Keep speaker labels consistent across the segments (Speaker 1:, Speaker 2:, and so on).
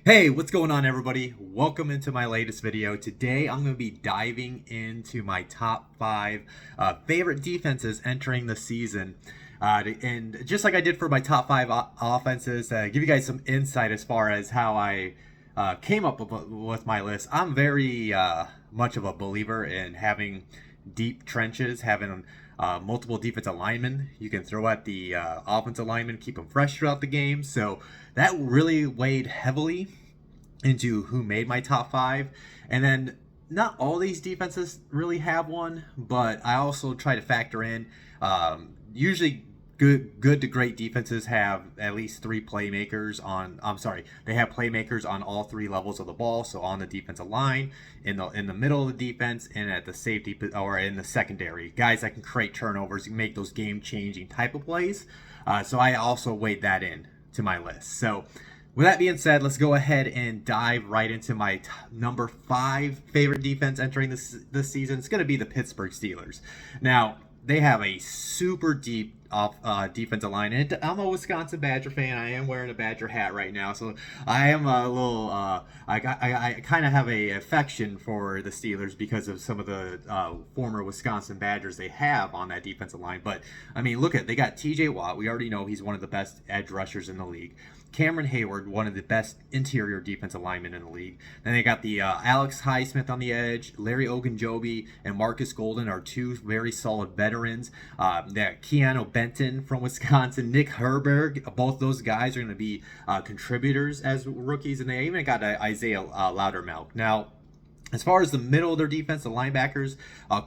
Speaker 1: Hey, what's going on, everybody? Welcome into my latest video. Today I'm going to be diving into my top 5 favorite defenses entering the season. And just like I did for my top 5 offenses, give you guys some insight as far as how I came up with my list. I'm very much of a believer in having deep trenches, having multiple defensive linemen you can throw at the offensive linemen, keep them fresh throughout the game. So that really weighed heavily into who made my top 5. And then not all these defenses really have one, but I also try to factor in usually good to great defenses have at least 3 playmakers on. I'm sorry, they have playmakers on all 3 levels of the ball. So on the defensive line, in the middle of the defense, and at the safety or in the secondary, guys that can create turnovers, make those game changing type of plays. So I also weighed that in to my list. So with that being said, let's go ahead and dive right into my number 5 favorite defense entering this season. It's going to be the Pittsburgh Steelers. Now, they have a super deep defensive line. And I'm a Wisconsin Badger fan. I am wearing a Badger hat right now, so I am a little. I kind of have a affection for the Steelers because of some of the former Wisconsin Badgers they have on that defensive line. But I mean, look at, they got T.J. Watt. We already know he's one of the best edge rushers in the league. Cameron Hayward, one of the best interior defensive linemen in the league. Then they got the Alex Highsmith on the edge. Larry Ogunjobi and Marcus Golden are 2 very solid veterans. That Keanu Benton from Wisconsin, Nick Herberg, both those guys are going to be contributors as rookies. And they even got Isaiah Loudermilk. Now, as far as the middle of their defense, the linebackers,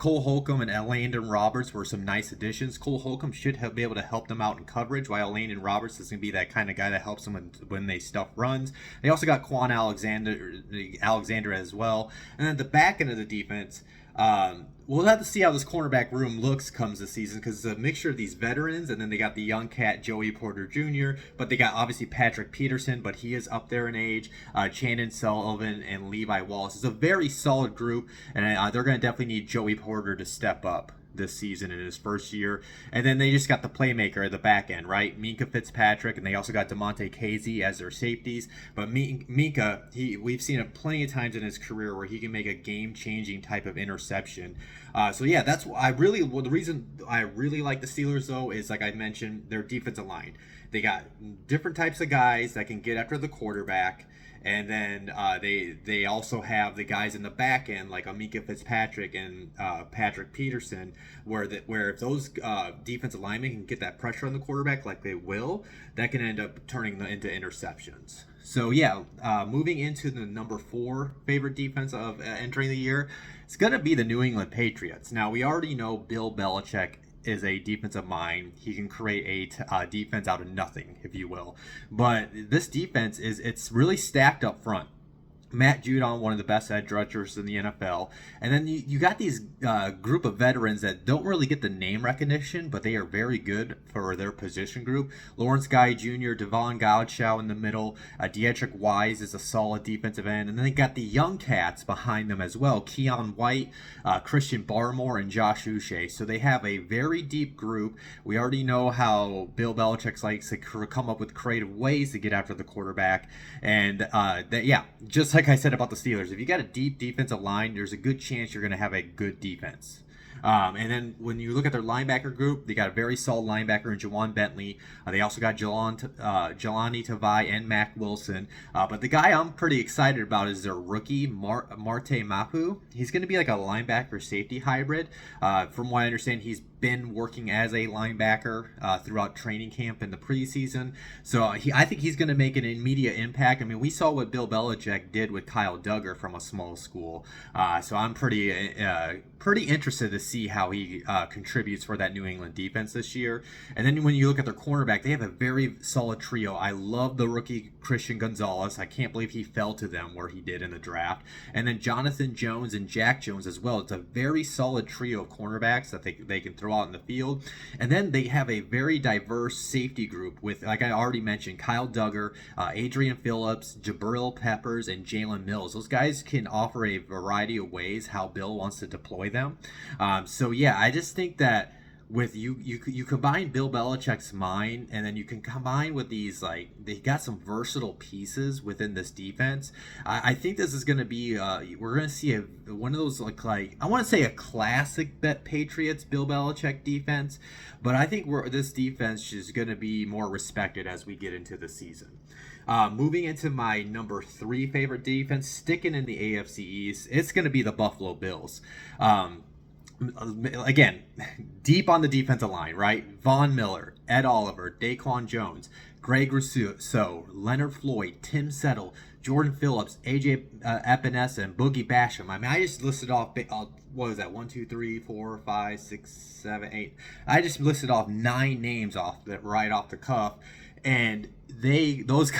Speaker 1: Cole Holcomb and Landon Roberts were some nice additions. Cole Holcomb should be able to help them out in coverage, while Landon Roberts is going to be that kind of guy that helps them when they stuff runs. They also got Quan Alexander as well. And then the back end of the defense, we'll have to see how this cornerback room looks comes this season, because it's a mixture of these veterans, and then they got the young cat Joey Porter Jr., but they got obviously Patrick Peterson, but he is up there in age, Chandon Sullivan, and Levi Wallace. It's a very solid group, and they're going to definitely need Joey Porter to step up this season in his first year. And then they just got the playmaker at the back end, right? Minkah Fitzpatrick, and they also got DeMonte Casey as their safeties. But Minkah, we've seen it plenty of times in his career where he can make a game-changing type of interception. So yeah, that's the reason I really like the Steelers, though, is like I mentioned, their defensive line. They got different types of guys that can get after the quarterback. And then they also have the guys in the back end like Minkah Fitzpatrick and Patrick Peterson, where if those defensive linemen can get that pressure on the quarterback like they will, that can end up turning into interceptions. So yeah, moving into the number 4 favorite defense of entering the year, it's going to be the New England Patriots. Now, we already know Bill Belichick is a defensive mind. He can create a defense out of nothing, if you will. But this defense it's really stacked up front. Matt Judon, one of the best edge rushers in the NFL. And then you got these group of veterans that don't really get the name recognition, but they are very good for their position group. Lawrence Guy Jr., Devon Gauchow in the middle. Dietrich Wise is a solid defensive end. And then they got the young cats behind them as well. Keon White, Christian Barmore, and Josh Uche. So they have a very deep group. We already know how Bill Belichick likes to come up with creative ways to get after the quarterback. And just like I said about the Steelers, if you got a deep defensive line, there's a good chance you're going to have a good defense. And then when you look at their linebacker group, they got a very solid linebacker in Jawan Bentley. They also got Jelani Tavai and Mac Wilson. But the guy I'm pretty excited about is their rookie, Marte Mapu. He's going to be like a linebacker safety hybrid. From what I understand, he's been working as a linebacker throughout training camp in the preseason. So I think he's going to make an immediate impact. I mean, we saw what Bill Belichick did with Kyle Duggar from a small school. So I'm pretty interested to see how he contributes for that New England defense this year. And then when you look at their cornerback, they have a very solid trio. I love the rookie Christian Gonzalez. I can't believe he fell to them where he did in the draft. And then Jonathan Jones and Jack Jones as well. It's a very solid trio of cornerbacks that they can throw out in the field. And then they have a very diverse safety group with, like I already mentioned, Kyle Duggar, Adrian Phillips, Jabril Peppers, and Jalen Mills. Those guys can offer a variety of ways how Bill wants to deploy them. So yeah, I just think that with you combine Bill Belichick's mind, and then you can combine with these, like, they got some versatile pieces within this defense. I think this is going to be we're going to see one of those, like I want to say a classic bet Patriots Bill Belichick defense, but I think this defense is going to be more respected as we get into the season. Moving into my number 3 favorite defense, sticking in the AFC East, it's going to be the Buffalo Bills. Again, deep on the defensive line, right? Von Miller, Ed Oliver, Daquan Jones, Greg Rousseau, Leonard Floyd, Tim Settle, Jordan Phillips, AJ Epinesa, and Boogie Basham. I mean, I just listed off, what was that? 1, 2, 3, 4, 5, 6, 7, 8. I just listed off 9 names right off the cuff. And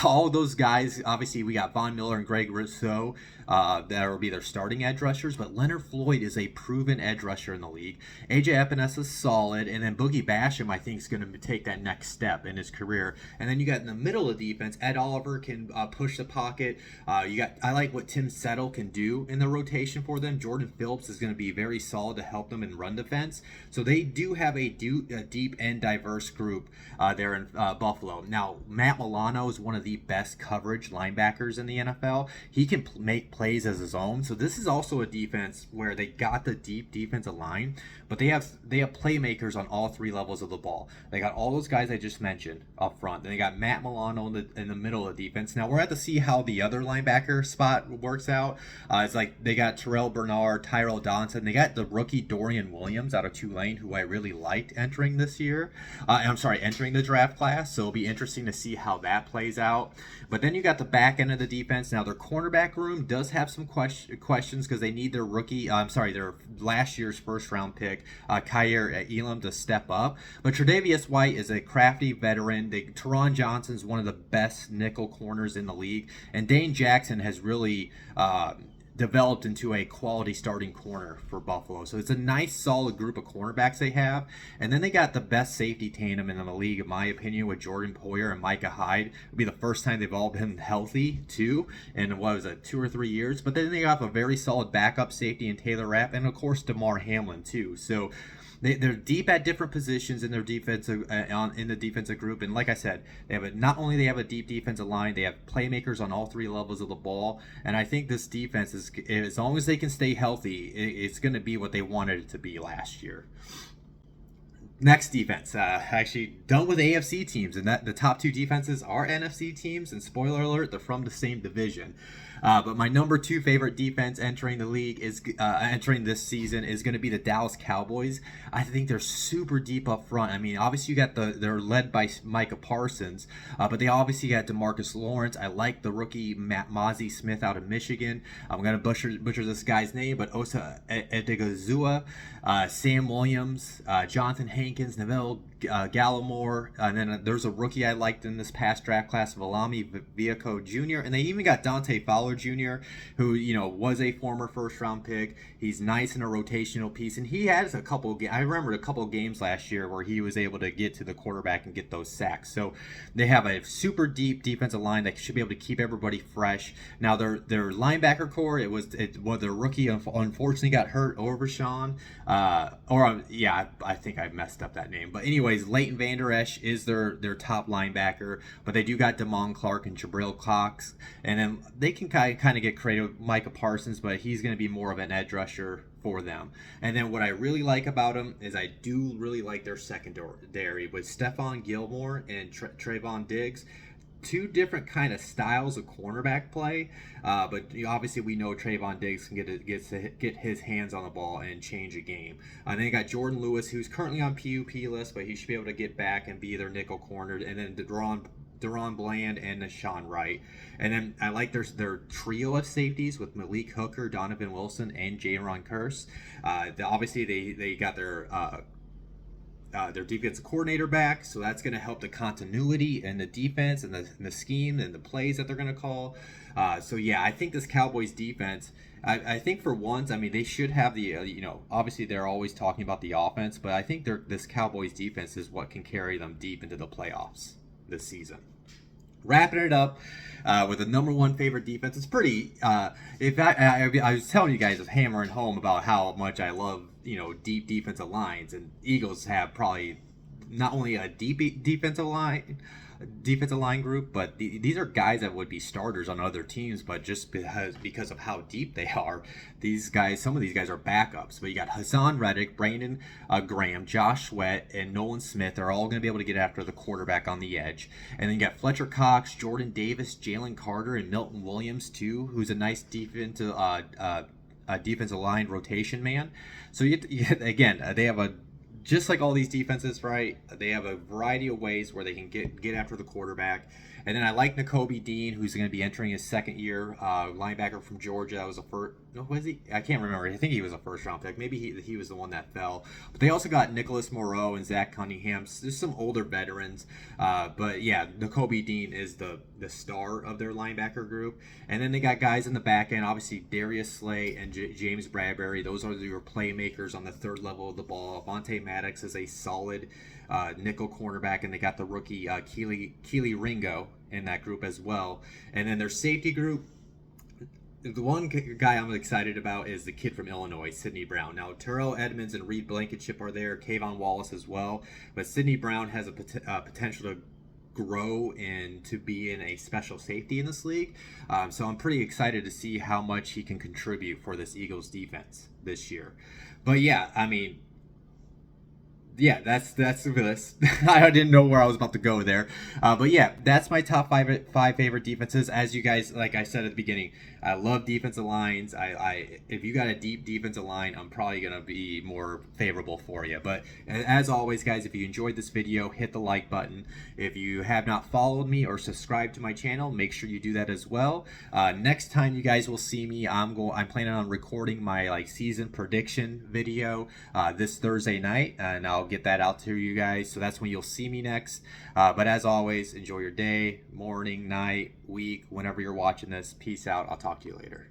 Speaker 1: all those guys, obviously we got Von Miller and Greg Rousseau that will be their starting edge rushers, but Leonard Floyd is a proven edge rusher in the league. AJ Epinesa is solid, and then Boogie Basham, I think, is going to take that next step in his career. And then you got in the middle of the defense, Ed Oliver can push the pocket. I like what Tim Settle can do in the rotation for them. Jordan Phillips is going to be very solid to help them in run defense. So they do have a deep and diverse group there in Buffalo. Now, Matt Milano is one of the best coverage linebackers in the NFL. He can make plays as his own. So this is also a defense where they got the deep defensive line, but they have playmakers on all 3 levels of the ball. They got all those guys I just mentioned up front. Then they got Matt Milano in the middle of the defense. Now we're at to see how the other linebacker spot works out. It's like they got Terrell Bernard, Tyrell Donson. They got the rookie Dorian Williams out of Tulane, who I really liked entering this year. Entering the draft class. So it'll be interesting to see how that plays out. But then you got the back end of the defense. Now their cornerback room does have some questions because they need their their last year's first round pick, Kyer Elam, to step up. But Tre'Davious White is a crafty veteran. Teron Johnson is one of the best nickel corners in the league, and Dane Jackson has really developed into a quality starting corner for Buffalo. So it's a nice, solid group of cornerbacks they have. And then they got the best safety tandem in the league, in my opinion, with Jordan Poyer and Micah Hyde. It'll be the first time they've all been healthy, too, in, 2 or 3 years. But then they got a very solid backup safety in Taylor Rapp, and, of course, DeMar Hamlin, too. So they're deep at different positions in their defensive in the defensive group, and like I said, not only they have a deep defensive line, they have playmakers on all 3 levels of the ball, and I think this defense is, as long as they can stay healthy, it's going to be what they wanted it to be last year. Next defense, actually done with AFC teams, and that the top 2 defenses are NFC teams, and spoiler alert, they're from the same division. But my number 2 favorite defense entering the league entering this season is going to be the Dallas Cowboys. I think they're super deep up front. I mean, obviously they're led by Micah Parsons, but they obviously got DeMarcus Lawrence. I like the rookie Mozzie Smith out of Michigan. I'm going to butcher this guy's name, but Osa Edigazua, Sam Williams, Jonathan Hankins, Neville Gallimore, and then there's a rookie I liked in this past draft class, Valami Viaco Jr., and they even got Dante Fowler Jr., who was a former first-round pick. He's nice in a rotational piece, and he has I remember a couple of games last year where he was able to get to the quarterback and get those sacks. So they have a super deep defensive line that should be able to keep everybody fresh. Now their linebacker core, the rookie unfortunately got hurt, Overshawn, I think I messed up that name, but anyways, Leighton Vander Esch is their top linebacker, but they do got Damon Clark and Jabril Cox, and then they can kind of get creative with Micah Parsons, but he's going to be more of an edge rusher for them. And then what I really like about them is I do really like their secondary with Stephon Gilmore and Trayvon Diggs. 2 different kind of styles of cornerback play, but obviously we know Trayvon Diggs can get his hands on the ball and change a game. Then you got Jordan Lewis, who's currently on PUP list, but he should be able to get back and be their nickel corner. And then Deron Bland and Nashawn Wright. And then I like their trio of safeties with Malik Hooker, Donovan Wilson, and Jaron Kearse. Obviously they got their defensive coordinator back, so that's going to help the continuity and the defense and the scheme and the plays that they're going to call. I think this Cowboys defense, I think for once, I mean, they should have the, obviously they're always talking about the offense, but I think this Cowboys defense is what can carry them deep into the playoffs this season. wrapping it up with the #1 favorite defense. It's pretty. If I was telling you guys, I was hammering home about how much I love deep defensive lines, and Eagles have probably not only a deep defensive line group, but these are guys that would be starters on other teams, but just because of how deep they are, some of these guys are backups. But you got Hassan Reddick, Brandon Graham, Josh Sweat, and Nolan Smith are all going to be able to get after the quarterback on the edge. And then you got Fletcher Cox, Jordan Davis, Jalen Carter, and Milton Williams too, who's a nice defensive line rotation man. So again, they have just like all these defenses, right? They have a variety of ways where they can get after the quarterback. And then I like Nakobe Dean, who's going to be entering his second year, linebacker from Georgia. That was a first. Was he? I can't remember. I think he was a first round pick. Maybe he was the one that fell. But they also got Nicholas Moreau and Zach Cunningham. There's some older veterans. But yeah, Nakobe Dean is the star of their linebacker group. And then they got guys in the back end. Obviously, Darius Slay and James Bradbury. Those are your playmakers on the third level of the ball. Avonte Maddox is a solid nickel cornerback, and they got the rookie Keely Ringo in that group as well. And then their safety group, the one guy I'm excited about is the kid from Illinois, Sidney Brown. Now, Terrell Edmonds and Reed Blankenship are there, Kayvon Wallace as well, but Sidney Brown has a potential to grow and to be in a special safety in this league. So I'm pretty excited to see how much he can contribute for this Eagles defense this year. But yeah, I mean, yeah, that's this. I didn't know where I was about to go there, but yeah, that's my top five favorite defenses. As you guys, like I said at the beginning, I love defensive lines. If you got a deep defensive line, I'm probably gonna be more favorable for you. But as always, guys, if you enjoyed this video, hit the like button. If you have not followed me or subscribed to my channel, make sure you do that as well. Next time you guys will see me, I'm planning on recording my season prediction video this Thursday night, and I'll get that out to you guys. So that's when you'll see me next. But as always, enjoy your day, morning, night, week, whenever you're watching this. Peace out. I'll talk to you later.